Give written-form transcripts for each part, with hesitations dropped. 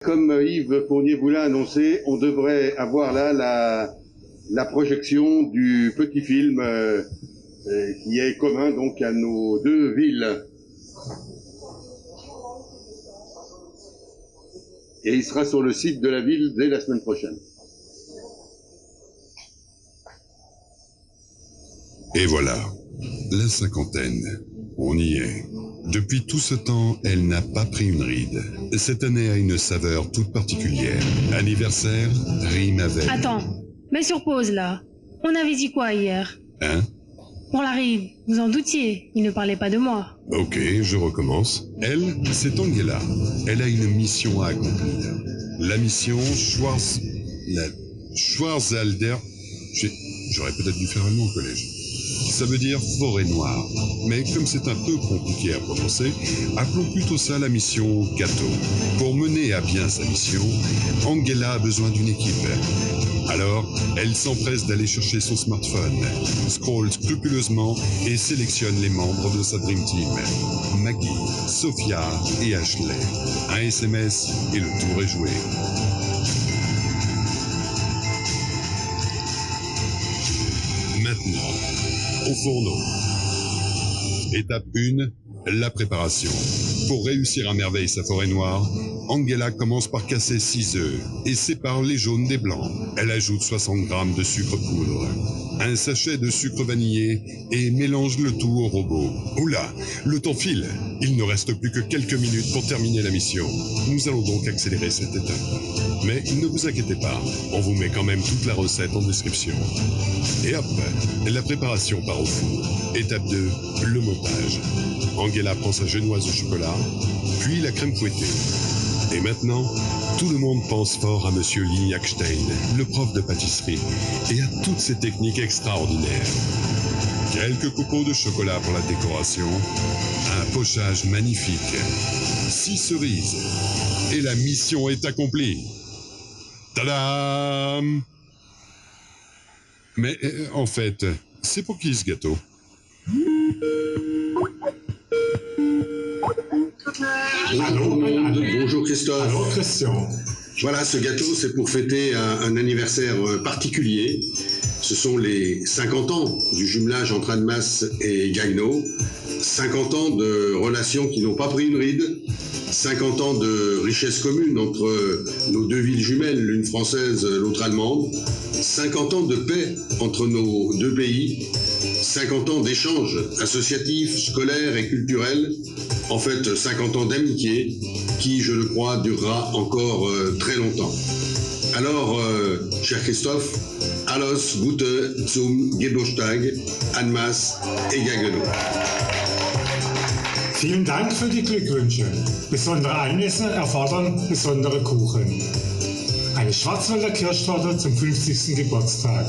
Comme Yves Fournier vous l'a annoncé, on devrait avoir là la projection du petit film qui est commun donc à nos deux villes. Et il sera sur le site de la ville dès la semaine prochaine. Et voilà, la cinquantaine, on y est. Depuis tout ce temps, elle n'a pas pris une ride. Cette année a une saveur toute particulière. Anniversaire rime avec... Attends, mets sur pause là. On avait dit quoi hier? Hein? Pour la ride, vous en doutiez, il ne parlait pas de moi. Ok, je recommence. Elle, c'est Angela. Elle a une mission à accomplir. La mission Schwarzalder... J'aurais peut-être dû faire allemand au collège. Ça veut dire forêt noire. Mais comme c'est un peu compliqué à prononcer, appelons plutôt ça la mission gâteau. Pour mener à bien sa mission, Angela a besoin d'une équipe. Alors, elle s'empresse d'aller chercher son smartphone, scrolle scrupuleusement et sélectionne les membres de sa Dream Team. Maggie, Sophia et Ashley. Un SMS et le tour est joué. Maintenant, au fourneau. Étape 1, la préparation. Pour réussir à merveille sa forêt noire, Angela commence par casser 6 œufs et sépare les jaunes des blancs. Elle ajoute 60 grammes de sucre poudre, un sachet de sucre vanillé et mélange le tout au robot. Oula, le temps file. Il ne reste plus que quelques minutes pour terminer la mission. Nous allons donc accélérer cette étape. Mais ne vous inquiétez pas, on vous met quand même toute la recette en description. Et hop, la préparation part au four. Étape 2, le montage. Angela prend sa genoise au chocolat, puis la crème fouettée. Et maintenant, tout le monde pense fort à Monsieur Lignac-Stein, le prof de pâtisserie, et à toutes ces techniques extraordinaires. Quelques copeaux de chocolat pour la décoration, un pochage magnifique, 6 cerises, et la mission est accomplie. Tadam! Mais en fait, c'est pour qui ce gâteau? Allô, bonjour Christophe. Allô Christian. Voilà, ce gâteau, c'est pour fêter un anniversaire particulier. Ce sont les 50 ans du jumelage entre Annemasse et Gagno. 50 ans de relations qui n'ont pas pris une ride. 50 ans de richesse commune entre nos deux villes jumelles, l'une française, l'autre allemande. 50 ans de paix entre nos deux pays. 50 ans d'échanges associatifs, scolaires et culturels. En fait, 50 ans d'amitié qui, je le crois, durera encore très longtemps. Alors, cher Christophe, alles Gute zum Geburtstag, Annemasse et Gaggenau. Vielen Dank für die Glückwünsche. Besondere Anlässe erfordern besondere Kuchen. Eine Schwarzwälder Kirschtorte zum 50. Geburtstag.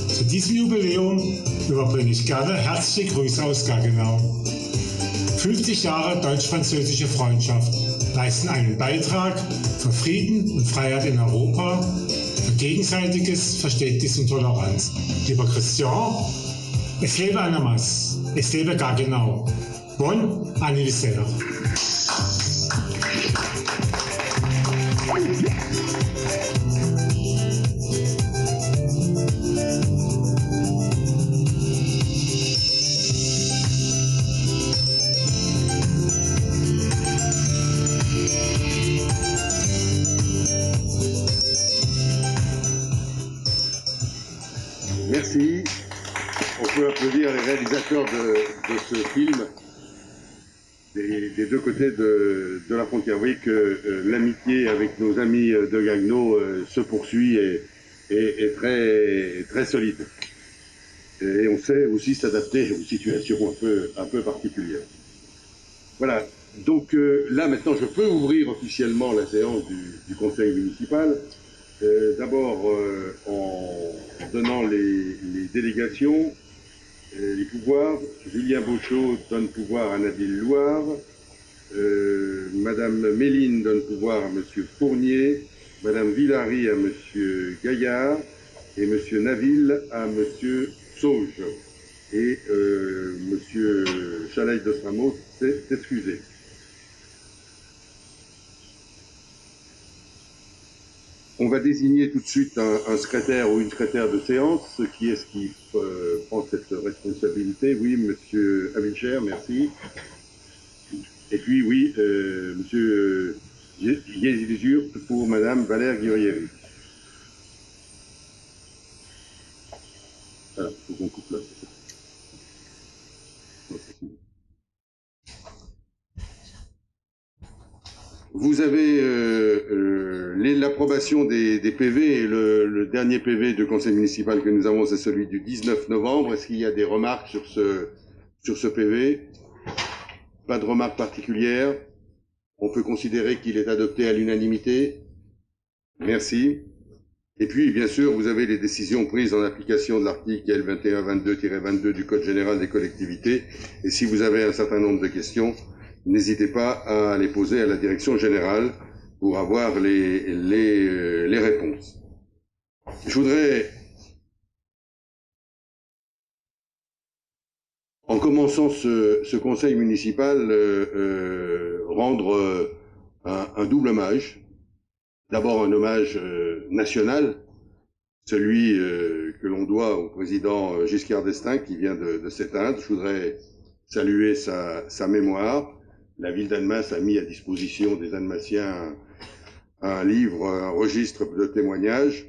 Zu diesem Jubiläum überbringe ich gerne herzliche Grüße aus Gaggenau. 50 Jahre deutsch-französische Freundschaft leisten einen Beitrag für Frieden und Freiheit in Europa, für gegenseitiges Verständnis und Toleranz. Lieber Christian, es lebe Annemasse, es lebe Gaggenau. Bon anniversaire. Merci. On peut applaudir les réalisateurs de ce film des deux côtés de la frontière. Vous voyez que l'amitié avec nos amis de Gagno se poursuit et est très, très solide. Et on sait aussi s'adapter aux situations un peu particulières. Voilà. Donc là, maintenant, je peux ouvrir officiellement la séance du conseil municipal. D'abord en donnant les délégations, les pouvoirs. Julien Beauchot donne pouvoir à Nadine Loire, Madame Méline donne pouvoir à Monsieur Fournier, Madame Villary à Monsieur Gaillard et Monsieur Naville à Monsieur Sauge. Et Monsieur Chalaï de Sramos s'est excusé. On va désigner tout de suite un secrétaire ou une secrétaire de séance. Qui est-ce qui prend cette responsabilité? Oui, monsieur Abilcher, merci. Et puis, oui, monsieur Yezilzur pour madame Valère Guerrieri. Voilà, il faut qu'on coupe là. Vous avez l'approbation des PV et le dernier PV de conseil municipal que nous avons, c'est celui du 19 novembre. Est-ce qu'il y a des remarques sur ce PV? Pas de remarques particulières. On peut considérer qu'il est adopté à l'unanimité. Merci. Et puis, bien sûr, vous avez les décisions prises en application de l'article L2122-22 du Code général des collectivités. Et si vous avez un certain nombre de questions, n'hésitez pas à les poser à la direction générale pour avoir les réponses. Je voudrais, en commençant ce conseil municipal, rendre un double hommage. D'abord un hommage national, celui que l'on doit au président Giscard d'Estaing qui vient de s'éteindre. Je voudrais saluer sa mémoire. La ville d'Annemasse a mis à disposition des Annemassiens un livre, un registre de témoignages.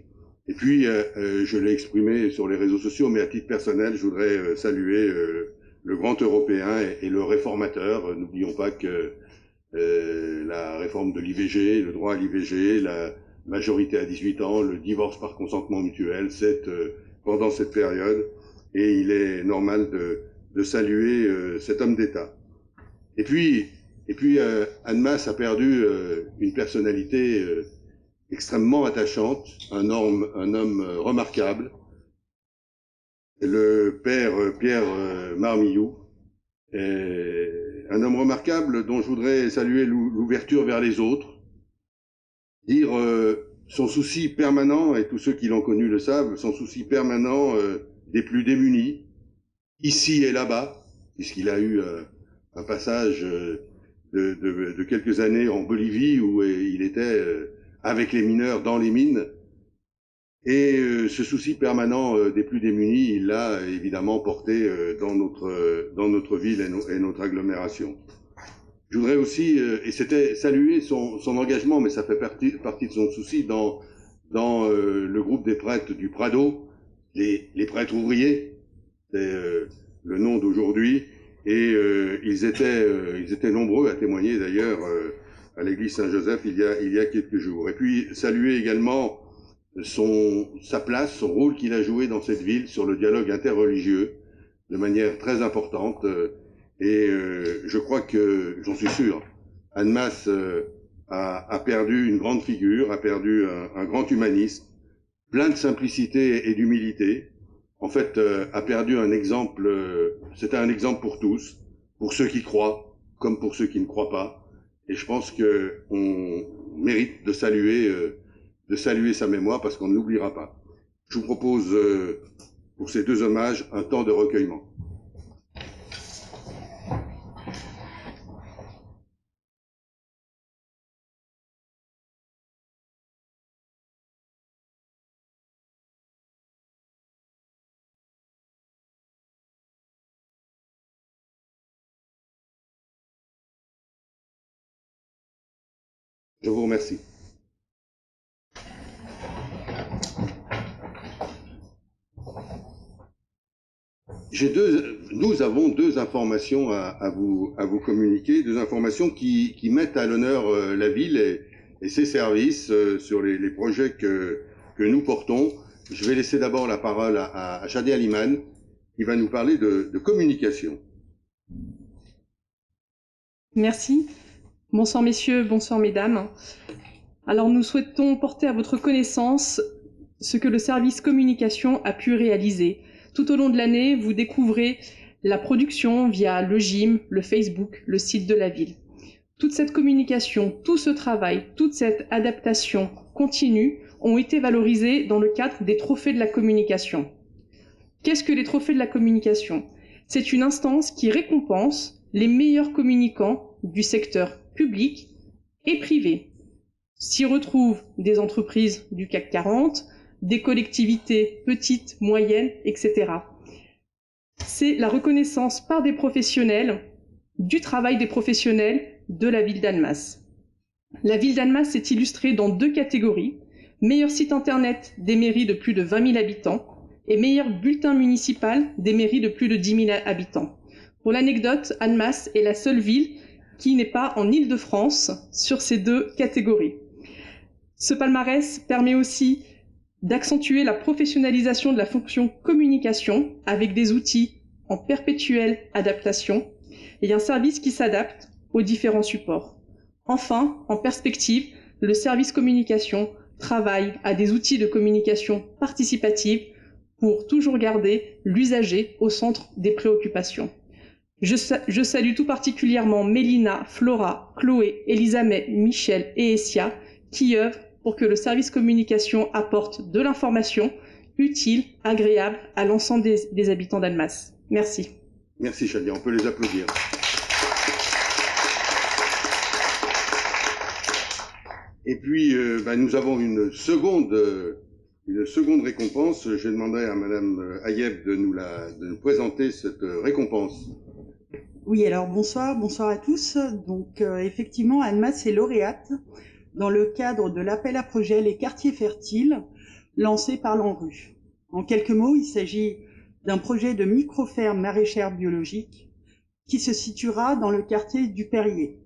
Et puis, je l'ai exprimé sur les réseaux sociaux, mais à titre personnel, je voudrais saluer le grand Européen et le réformateur. N'oublions pas que la réforme de l'IVG, le droit à l'IVG, la majorité à 18 ans, le divorce par consentement mutuel, c'est pendant cette période. Et il est normal de saluer cet homme d'État. Et puis Annemasse a perdu une personnalité extrêmement attachante, un homme remarquable, le père Pierre Marmillou, un homme remarquable dont je voudrais saluer l'ouverture vers les autres, dire son souci permanent, et tous ceux qui l'ont connu le savent, son souci permanent des plus démunis, ici et là-bas, puisqu'il a eu un passage de quelques années en Bolivie où il était avec les mineurs dans les mines. Et ce souci permanent des plus démunis, il l'a évidemment porté dans notre ville et notre agglomération. Je voudrais aussi, et c'était saluer son engagement, mais ça fait partie de son souci, dans le groupe des prêtres du Prado, les prêtres ouvriers, c'est le nom d'aujourd'hui, et ils étaient nombreux à témoigner d'ailleurs à l'église Saint-Joseph il y a quelques jours. Et puis saluer également sa place, son rôle qu'il a joué dans cette ville sur le dialogue interreligieux de manière très importante. Et je crois que, j'en suis sûr, Annemasse a perdu une grande figure, a perdu un grand humaniste, plein de simplicité et d'humilité. En fait, a perdu un exemple, c'était un exemple pour tous, pour ceux qui croient, comme pour ceux qui ne croient pas. Et je pense qu'on mérite de saluer sa mémoire parce qu'on ne l'oubliera pas. Je vous propose, pour ces deux hommages, un temps de recueillement. Je vous remercie. Nous avons deux informations à vous communiquer, deux informations qui mettent à l'honneur la ville et ses services sur les projets que nous portons. Je vais laisser d'abord la parole à Shadi Aliman, qui va nous parler de communication. Merci. Bonsoir messieurs, bonsoir mesdames. Alors nous souhaitons porter à votre connaissance ce que le service communication a pu réaliser. Tout au long de l'année, vous découvrez la production via le gym, le Facebook, le site de la ville. Toute cette communication, tout ce travail, toute cette adaptation continue ont été valorisés dans le cadre des trophées de la communication. Qu'est-ce que les trophées de la communication? C'est une instance qui récompense les meilleurs communicants du secteur public et privé. S'y retrouvent des entreprises du CAC 40, des collectivités petites, moyennes, etc. C'est la reconnaissance par des professionnels du travail des professionnels de la ville d'Annemasse. La ville d'Annemasse s'est illustrée dans 2 catégories: meilleur site internet des mairies de plus de 20 000 habitants et meilleur bulletin municipal des mairies de plus de 10 000 habitants. Pour l'anecdote, Annemasse est la seule ville qui n'est pas en Île-de-France sur ces 2 catégories. Ce palmarès permet aussi d'accentuer la professionnalisation de la fonction communication avec des outils en perpétuelle adaptation et un service qui s'adapte aux différents supports. Enfin, en perspective, le service communication travaille à des outils de communication participative pour toujours garder l'usager au centre des préoccupations. Je salue tout particulièrement Mélina, Flora, Chloé, Elisabeth, Michel et Essia qui œuvrent pour que le service communication apporte de l'information utile, agréable à l'ensemble des habitants d'Annemasse. Merci. Merci Chadia, on peut les applaudir. Et puis, nous avons une seconde récompense. Je demanderai à Madame Ayeb de nous présenter cette récompense. Oui, alors bonsoir à tous. Donc effectivement, Annemasse est lauréate dans le cadre de l'appel à projet Les Quartiers Fertiles, lancé par l'ANRU. En quelques mots, il s'agit d'un projet de micro-ferme maraîchère biologique qui se situera dans le quartier du Perrier.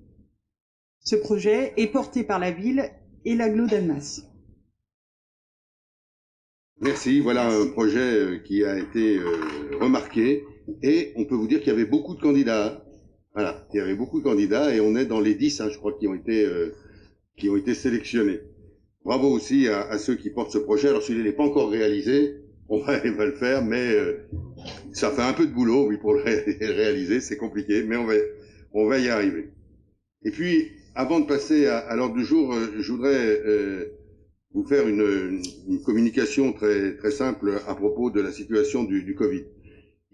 Ce projet est porté par la ville et l'agglo d'Annemasse. Merci, voilà un projet qui a été remarqué et on peut vous dire qu'il y avait beaucoup de candidats. Voilà, il y avait beaucoup de candidats et on est dans les 10, je crois, qui ont été sélectionnés. Bravo aussi à ceux qui portent ce projet. Alors s'il n'est pas encore réalisé, on va le faire, mais ça fait un peu de boulot, oui, pour le réaliser, c'est compliqué, mais on va y arriver. Et puis, avant de passer à l'ordre du jour, je voudrais vous faire une communication très simple à propos de la situation du Covid.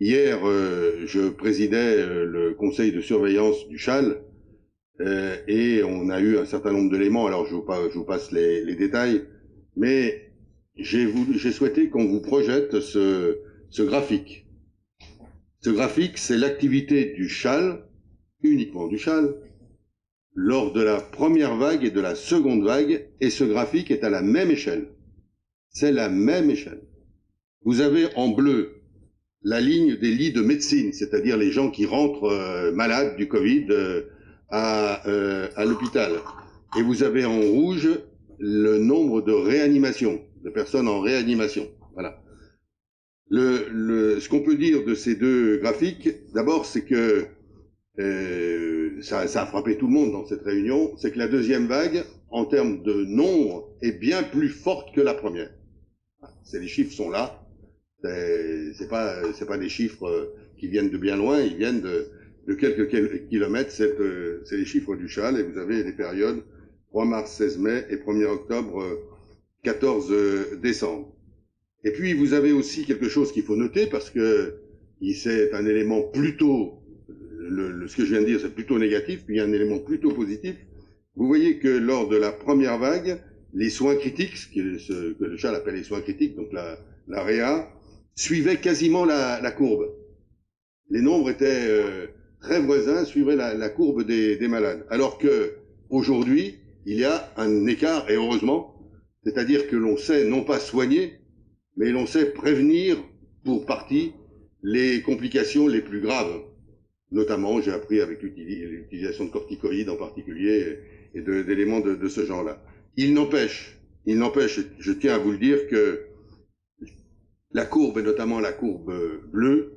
Hier, je présidais le conseil de surveillance du CHAL et on a eu un certain nombre d'éléments. Alors, je vous passe les détails, mais j'ai souhaité qu'on vous projette ce graphique. Ce graphique, c'est l'activité du CHAL, uniquement du CHAL, lors de la première vague et de la seconde vague, et ce graphique est à la même échelle. C'est la même échelle. Vous avez en bleu la ligne des lits de médecine, c'est-à-dire les gens qui rentrent malades du Covid à l'hôpital. Et vous avez en rouge le nombre de réanimations, de personnes en réanimation. Voilà. Ce qu'on peut dire de ces 2 graphiques, d'abord, c'est que ça a frappé tout le monde dans cette réunion, c'est que la deuxième vague, en termes de nombre, est bien plus forte que la première. Les chiffres sont là. C'est pas des chiffres qui viennent de bien loin, ils viennent de quelques kilomètres. C'est les chiffres du CHAL et vous avez les périodes 3 mars, 16 mai et 1er octobre, 14 décembre. Et puis vous avez aussi quelque chose qu'il faut noter parce que c'est un élément plutôt ce que je viens de dire, c'est plutôt négatif, puis il y a un élément plutôt positif. Vous voyez que lors de la première vague, les soins critiques, ce que le CHAL appelle les soins critiques, donc la réa, suivaient quasiment la courbe. Les nombres étaient très voisins, suivaient la courbe des malades. Alors que aujourd'hui, il y a un écart, et heureusement, c'est-à-dire que l'on sait non pas soigner, mais l'on sait prévenir pour partie les complications les plus graves. Notamment, j'ai appris avec l'utilisation de corticoïdes en particulier et d'éléments de ce genre-là. Il n'empêche, je tiens à vous le dire, que la courbe, et notamment la courbe bleue,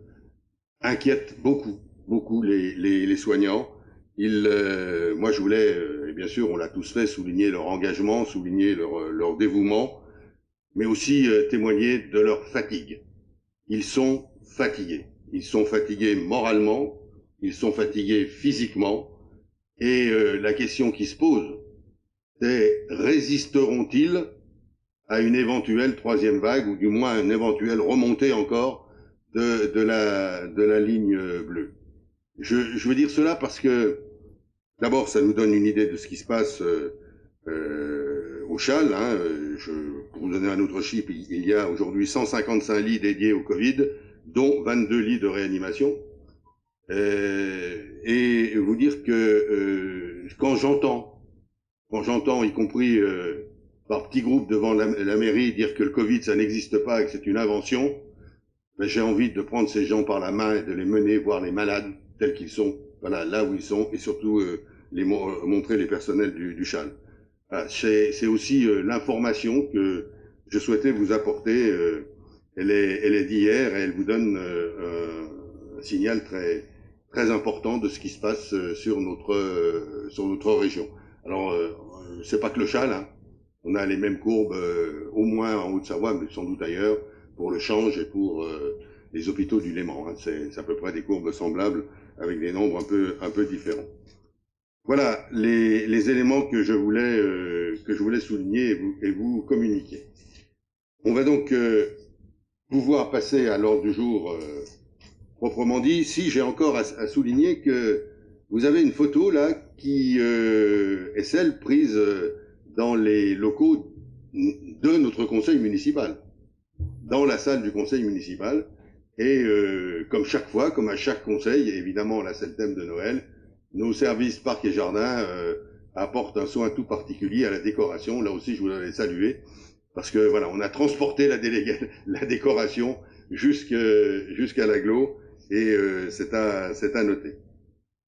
inquiète beaucoup les soignants. Moi, je voulais, et bien sûr, on l'a tous fait, souligner leur engagement, souligner leur dévouement, mais aussi témoigner de leur fatigue. Ils sont fatigués. Ils sont fatigués moralement, ils sont fatigués physiquement, et la question qui se pose, c'est résisteront-ils à une éventuelle 3e vague, ou du moins à une éventuelle remontée encore de la ligne bleue. Je veux dire cela parce que, d'abord, ça nous donne une idée de ce qui se passe au Châle. Pour vous donner un autre chiffre, il y a aujourd'hui 155 lits dédiés au Covid, dont 22 lits de réanimation. Et vous dire que quand j'entends, y compris par petits groupes devant la mairie, dire que le Covid ça n'existe pas et que c'est une invention, ben, j'ai envie de prendre ces gens par la main et de les mener voir les malades tels qu'ils sont, voilà, là où ils sont, et surtout montrer les personnels du Châle. Voilà, c'est aussi l'information que je souhaitais vous apporter. Elle est d'hier et elle vous donne un signal très important de ce qui se passe sur notre région. Alors, c'est pas que le Châle, hein. On a les mêmes courbes, au moins en Haute-Savoie, mais sans doute ailleurs, pour le Change et pour les hôpitaux du Léman. Hein. C'est à peu près des courbes semblables, avec des nombres un peu différents. Voilà les éléments que je voulais souligner et vous communiquer. On va donc pouvoir passer à l'ordre du jour proprement dit. Si j'ai encore à souligner que vous avez une photo là qui est celle prise dans les locaux de notre conseil municipal, dans la salle du conseil municipal. Et comme chaque fois, comme à chaque conseil, évidemment là c'est le thème de Noël, nos services parcs et jardins apportent un soin tout particulier à la décoration. Là aussi je voudrais les saluer, parce que voilà, on a transporté la décoration jusqu'à l'agglo, et c'est à noter.